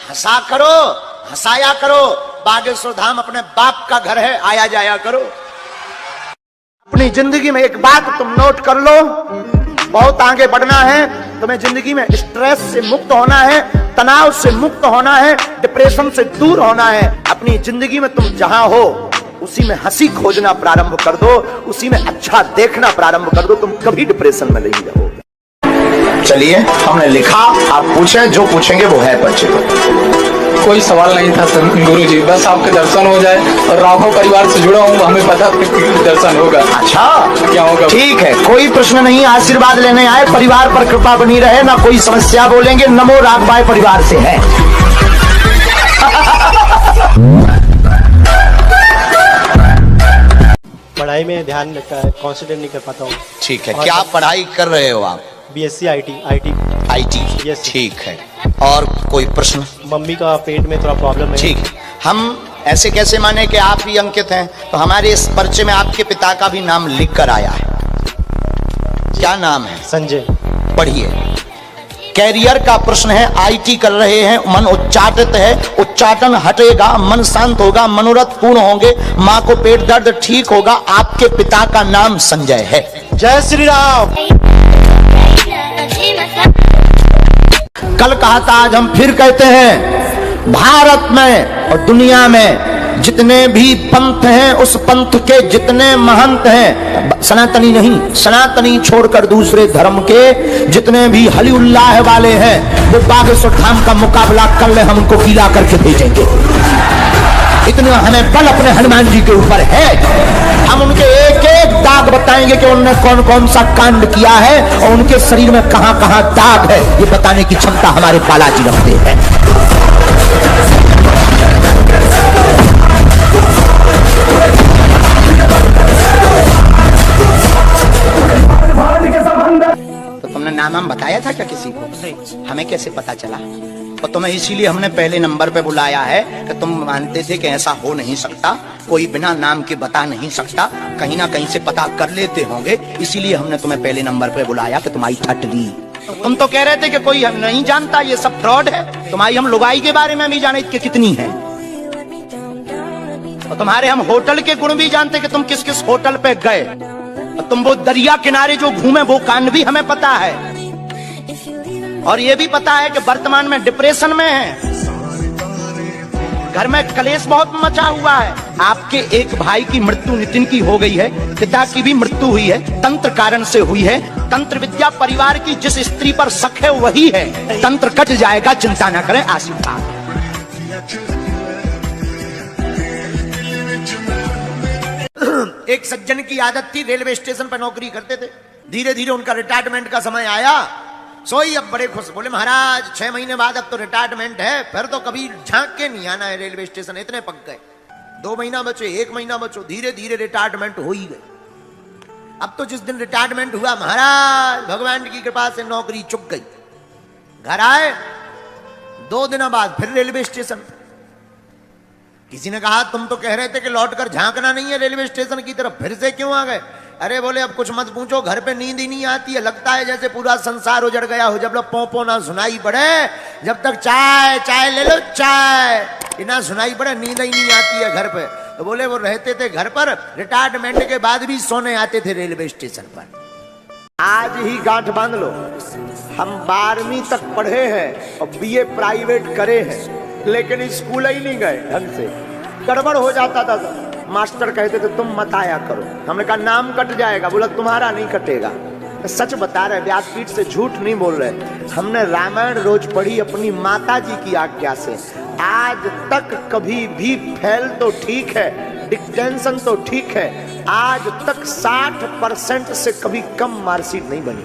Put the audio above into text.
हंसा करो, हंसाया करो। बागेश्वर धाम अपने बाप का घर है, आया जाया करो। अपनी जिंदगी में एक बात तुम नोट कर लो, बहुत आगे बढ़ना है तुम्हें। जिंदगी में स्ट्रेस से मुक्त होना है, तनाव से मुक्त होना है, डिप्रेशन से दूर होना है। अपनी जिंदगी में तुम जहां हो उसी में हंसी खोजना प्रारंभ कर दो, उसी में अच्छा देखना प्रारंभ कर दो, तुम कभी डिप्रेशन में नहीं रहोगे। चलिए, हमने लिखा, आप पूछें, जो पूछेंगे वो है परिचय। कोई सवाल नहीं था गुरुजी, बस आपके दर्शन हो जाए और राघव परिवार से जुड़ा हूँ, हमें पता दर्शन होगा। अच्छा, क्या होगा? ठीक है, कोई प्रश्न नहीं, आशीर्वाद लेने आए, परिवार पर कृपा बनी रहे, ना कोई समस्या बोलेंगे। नमो राघवाय परिवार से है। पढ़ाई में ध्यान कॉन्सेंट्रेट नहीं कर पाता हूँ। ठीक है, क्या पढ़ाई कर रहे हो आप? BSc IT। IT, ठीक है। और कोई प्रश्न? मम्मी का पेट में थोड़ा प्रॉब्लम है। ठीक, हम ऐसे कैसे माने कि आप ही अंकित हैं? तो हमारे इस पर्चे में आपके पिता का भी नाम लिख कर आया है। क्या नाम है? संजय। पढ़िए। कैरियर का प्रश्न है, IT कर रहे हैं, मन उच्चाटित है, उच्चाटन हटेगा, मन शांत होगा, मनोरथ पूर्ण होंगे, माँ को पेट दर्द ठीक होगा। आपके पिता का नाम संजय है। जय श्री राम। कल कहा था, आज हम फिर कहते हैं, भारत में और दुनिया में जितने भी पंथ हैं, उस पंथ के जितने महंत हैं, सनातनी नहीं, सनातनी छोड़कर दूसरे धर्म के जितने भी हली उल्लाह वाले हैं, वो बागेश्वर धाम का मुकाबला कर ले, हम उनको गीला करके भेजेंगे। इतना हमें बल अपने हनुमान जी के ऊपर है। हम उनके एक एक दाग बताएंगे कि उन्होंने कौन कौन सा कांड किया है और उनके शरीर में कहां कहां दाग है, ये बताने की क्षमता हमारे बालाजी रखते हैं। तो तुमने नाम हम बताया था क्या किसी को? हमें कैसे पता चला? और तुम्हें इसीलिए हमने पहले नंबर पे बुलाया है कि तुम मानते थे कि ऐसा हो नहीं सकता, कोई बिना नाम के बता नहीं सकता, कहीं ना कहीं से पता कर लेते होंगे, इसीलिए हमने तुम्हें पहले नंबर पे बुलाया कि तुम्हारी ठटली। तुम तो कह रहे थे कि कोई हम नहीं जानता, ये सब फ्रॉड है। तुम्हारी हम लुगाई के बारे में भी जाने कि कितनी है, और तुम्हारे हम होटल के गुण भी जानते कि तुम किस किस होटल पे गए, और तुम वो दरिया किनारे जो घूमे वो कांड भी हमें पता है। और ये भी पता है कि वर्तमान में डिप्रेशन में है, घर में कलेश बहुत मचा हुआ है। आपके एक भाई की मृत्यु नितिन की हो गई है, पिता की भी मृत्यु हुई है, तंत्र कारण से हुई है। तंत्र विद्या परिवार की जिस स्त्री पर शक है वही है, तंत्र कट जाएगा, चिंता ना करें। आशीर्वाद। एक सज्जन की आदत थी, रेलवे स्टेशन पर नौकरी करते थे, धीरे धीरे उनका रिटायरमेंट का समय आया, सोई अब बड़े खुश, बोले महाराज 6 महीने बाद अब तो रिटायरमेंट है, फिर तो कभी झांक के नहीं आना है रेलवे स्टेशन, इतने पक गए। 2 महीना बचे, 1 महीना बचो, धीरे धीरे रिटायरमेंट हो ही गई। अब तो जिस दिन रिटायरमेंट हुआ, महाराज भगवान की कृपा से नौकरी चुक गई। घर आए, 2 दिनों बाद फिर रेलवे स्टेशन। किसी ने कहा तुम तो कह रहे थे कि लौटकर झांकना नहीं है रेलवे स्टेशन की तरफ, फिर से क्यों आ गए? अरे बोले अब कुछ मत पूछो, घर पे नींद ही नहीं आती है, लगता है जैसे पूरा संसार उजड़ गया हो। जब लोग पोंपो ना सुनाई पड़े, जब तक चाय चाय ले लो चाय ना सुनाई पड़े, नींद ही नहीं आती है घर पे। तो बोले वो रहते थे घर पर, रिटायरमेंट के बाद भी सोने आते थे रेलवे स्टेशन पर। आज ही गांठ बांध लो, हम 12वीं तक पढ़े हैं और BA प्राइवेट करे हैं, लेकिन स्कूल ही नहीं गए ढंग से, गड़बड़ हो जाता था। मास्टर कहते थे तुम मत आया करो, हमने कहा नाम कट जाएगा, बोला तुम्हारा नहीं कटेगा। सच बता रहे, व्यासपीठ से झूठ नहीं बोल रहे। हमने रामायण रोज पढ़ी अपनी माता जी की आज्ञा से, आज तक कभी भी फेल तो ठीक है, डिक्टेंशन तो ठीक है, आज तक 60% से कभी कम मार्कशीट नहीं बनी।